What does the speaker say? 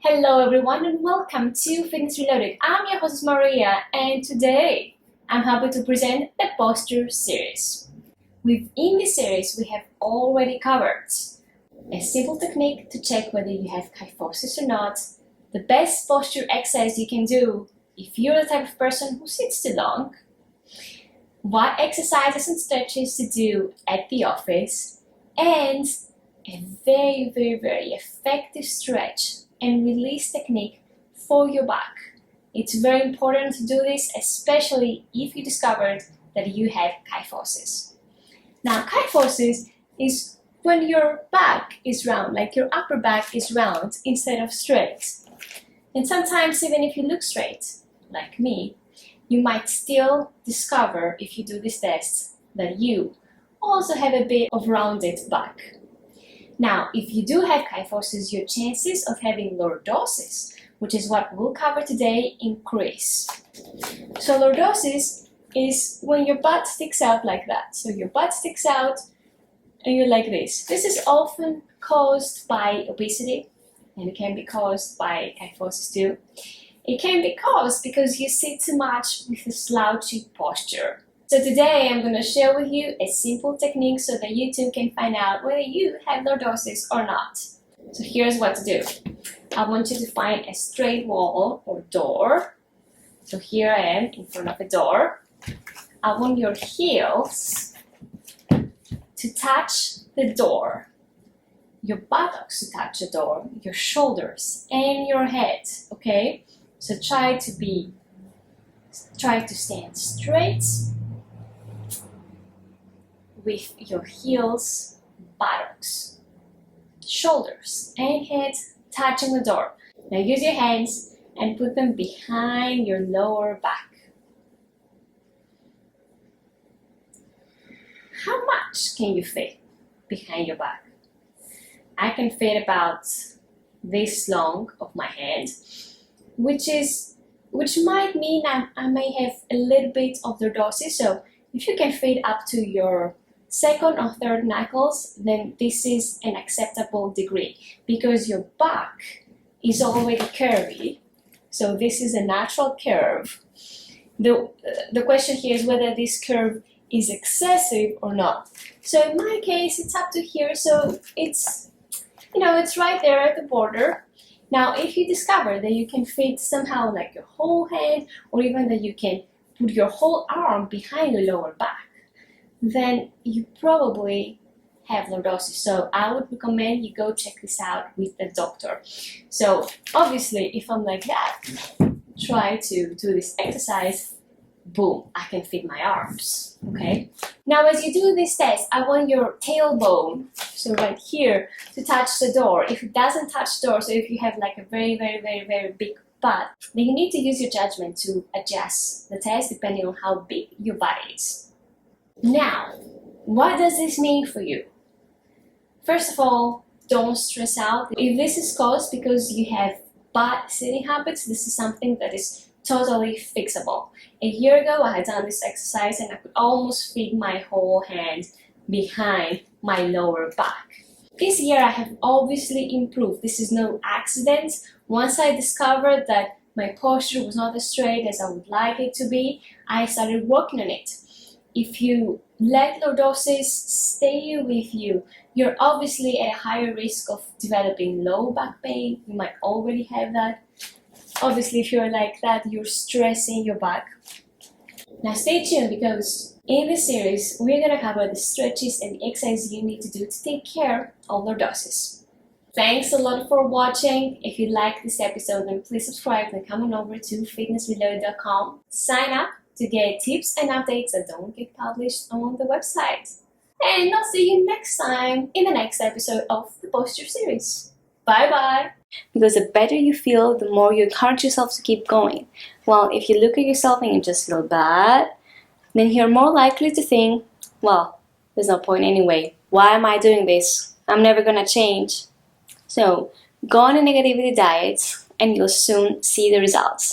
Hello everyone and welcome to Fitness Reloaded. I'm your host Maria and today I'm happy to present the posture series. Within this series we have already covered a simple technique to check whether you have kyphosis or not, the best posture exercise you can do if you're the type of person who sits too long, what exercises and stretches to do at the office, and a very effective stretch and release technique for your back. It's very important to do this, especially if you discovered that you have kyphosis. Now, kyphosis is when your back is round, like your upper back is round instead of straight. And sometimes even if you look straight, like me, you might still discover, if you do this test, that you also have a bit of rounded back. Now, if you do have kyphosis, your chances of having lordosis, which is what we'll cover today, increase. So lordosis is when your butt sticks out like that. So your butt sticks out and you're like this. This is often caused by obesity, and it can be caused by kyphosis too. It can be caused because you sit too much with a slouchy posture. So today I'm going to share with you a simple technique so that you too can find out whether you have lordosis or not. So here's what to do. I want you to find a straight wall or door. So here I am in front of a door. I want your heels to touch the door, your buttocks to touch the door, your shoulders and your head, okay? So try to stand straight with your heels, buttocks, shoulders, and head touching the door. Now use your hands and put them behind your lower back. How much can you fit behind your back? I can fit about this long of my hand, which might mean I may have a little bit of lordosis. So if you can fit up to your second or third knuckles, then this is an acceptable degree because your back is already curvy. So this is a natural curve. The question here is whether this curve is excessive or not. So in my case, it's up to here. So it's right there at the border. Now, if you discover that you can fit somehow like your whole hand, or even that you can put your whole arm behind your lower back, then you probably have lordosis. So I would recommend you go check this out with the doctor. So obviously, if I'm like that, try to do this exercise, boom, I can fit my arms, okay? Now, as you do this test, I want your tailbone, so right here, to touch the door. If it doesn't touch the door, so if you have like a very big butt, then you need to use your judgment to adjust the test depending on how big your body is. Now, what does this mean for you? First of all, don't stress out. If this is caused because you have bad sitting habits, this is something that is totally fixable. A year ago, I had done this exercise and I could almost fit my whole hand behind my lower back. This year, I have obviously improved. This is no accident. Once I discovered that my posture was not as straight as I would like it to be, I started working on it. If you let lordosis stay with you, you're obviously at a higher risk of developing low back pain. You might already have that. Obviously, if you're like that, you're stressing your back. Now stay tuned because in this series, we're going to cover the stretches and the exercises you need to do to take care of lordosis. Thanks a lot for watching. If you like this episode, then please subscribe and come on over to fitnessreloaded.com. Sign up to get tips and updates that don't get published on the website. And I'll see you next time in the next episode of the posture series. Bye-bye! Because the better you feel, the more you encourage yourself to keep going. Well, if you look at yourself and you just feel bad, then you're more likely to think, well, there's no point anyway. Why am I doing this? I'm never gonna change. So, go on a negativity diet and you'll soon see the results.